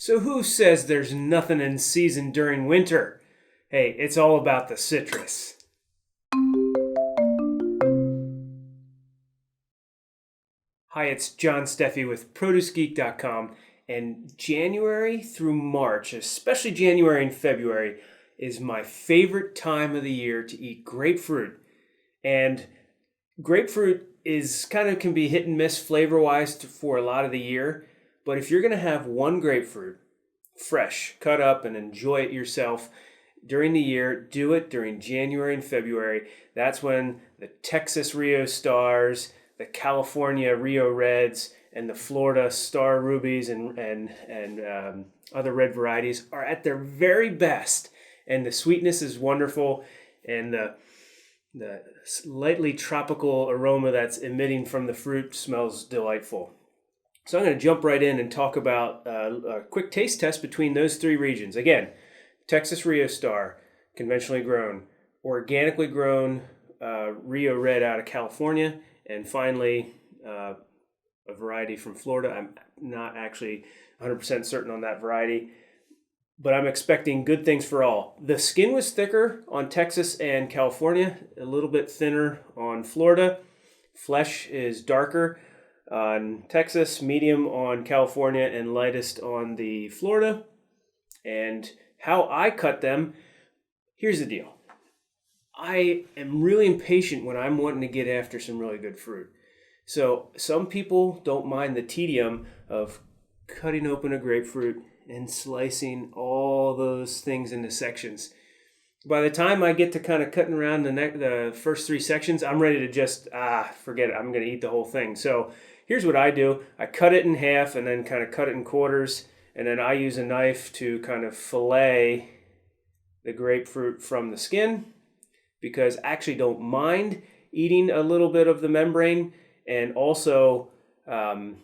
So who says there's nothing in season during winter? Hey, it's all about the citrus. Hi, it's Jon Steffy with ProduceGeek.com, and January through March, especially January and February, is my favorite time of the year to eat grapefruit. And grapefruit is kind of can be hit and miss flavor-wise for a lot of the year, but if you're going to have one grapefruit, fresh, cut up, and enjoy it yourself during the year, do it during January and February. That's when the Texas Rio Stars, the California Rio Reds, and the Florida Star Rubies and other red varieties are at their very best. And the sweetness is wonderful, and the slightly tropical aroma that's emitting from the fruit smells delightful. So I'm going to jump right in and talk about a quick taste test between those three regions. Again, Texas Rio Star, conventionally grown, organically grown Rio Red out of California, and finally a variety from Florida. I'm not actually 100% certain on that variety, but I'm expecting good things for all. The skin was thicker on Texas and California, a little bit thinner on Florida. Flesh is darker on Texas, medium on California, and lightest on the Florida. And how I cut them, here's the deal. I am really impatient when I'm wanting to get after some really good fruit. So some people don't mind the tedium of cutting open a grapefruit and slicing all those things into sections. By the time I get to kind of cutting around the first three sections, I'm ready to just, forget it. I'm going to eat the whole thing. So here's what I do. I cut it in half and then kind of cut it in quarters. And then I use a knife to kind of fillet the grapefruit from the skin, because I actually don't mind eating a little bit of the membrane. And also, I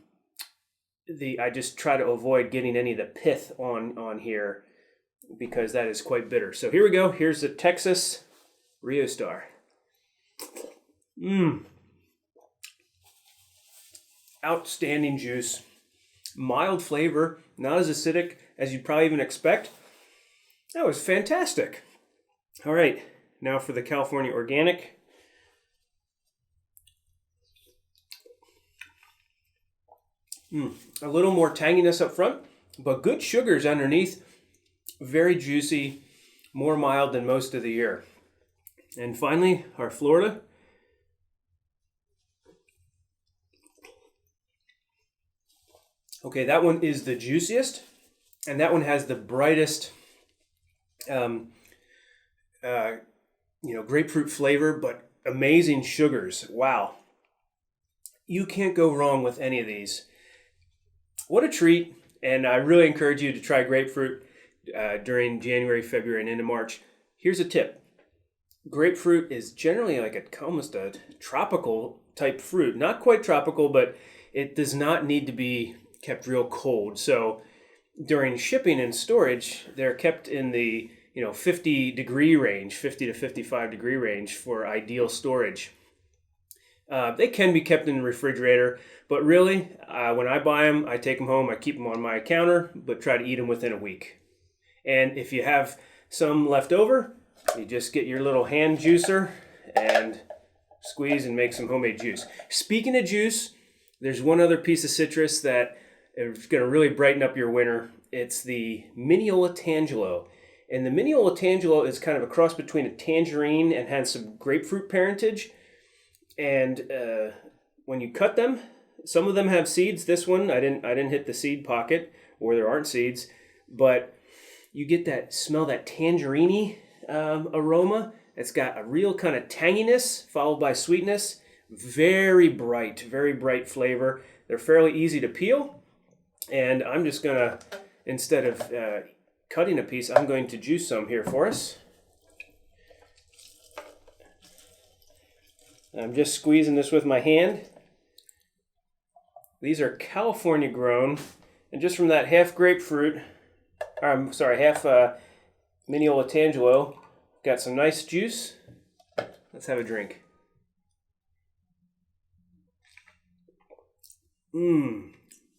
just try to avoid getting any of the pith on here, because that is quite bitter. So here we go. Here's the Texas Rio Star. Outstanding juice. Mild flavor, not as acidic as you'd probably even expect. That was fantastic. All right, now for the California Organic. A little more tanginess up front, but good sugars underneath. Very juicy, more mild than most of the year. And finally, our Florida. Okay, that one is the juiciest, and that one has the brightest, grapefruit flavor, but amazing sugars. Wow. You can't go wrong with any of these. What a treat, and I really encourage you to try grapefruit during January, February, and into March. Here's a tip. Grapefruit is generally like almost a tropical type fruit. Not quite tropical, but it does not need to be kept real cold. So during shipping and storage, they're kept in the 50 degree range, 50 to 55 degree range for ideal storage. They can be kept in the refrigerator, but really, when I buy them, I take them home, I keep them on my counter, but try to eat them within a week. And if you have some left over, you just get your little hand juicer and squeeze and make some homemade juice. Speaking of juice, there's one other piece of citrus that is going to really brighten up your winter. It's the Mineola Tangelo. And the Mineola Tangelo is kind of a cross between a tangerine and has some grapefruit parentage. And when you cut them, some of them have seeds. This one, I didn't hit the seed pocket, or there aren't seeds, but you get that smell, that tangerine aroma. It's got a real kind of tanginess followed by sweetness. Very bright flavor. They're fairly easy to peel. And I'm just going to, instead of cutting a piece, I'm going to juice some here for us. I'm just squeezing this with my hand. These are California grown. And just from that half grapefruit, half Mineola Tangelo, got some nice juice. Let's have a drink.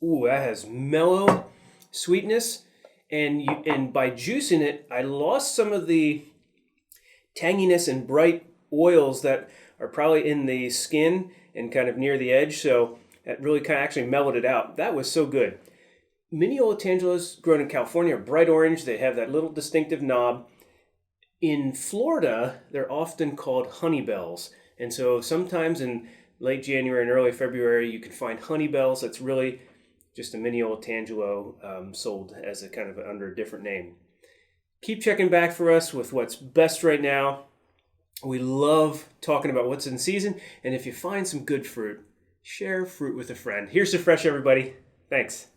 Ooh, that has mellow sweetness And by juicing it, I lost some of the tanginess and bright oils that are probably in the skin and kind of near the edge. So that really kind of actually mellowed it out. That was so good. Mineola Tangelos grown in California are bright orange. They have that little distinctive knob. In Florida, they're often called honey bells. And so sometimes in late January and early February, you can find honey bells. That's really just a Mineola Tangelo sold as a kind of under a different name. Keep checking back for us with what's best right now. We love talking about what's in season. And if you find some good fruit, share fruit with a friend. Here's to fresh, everybody. Thanks.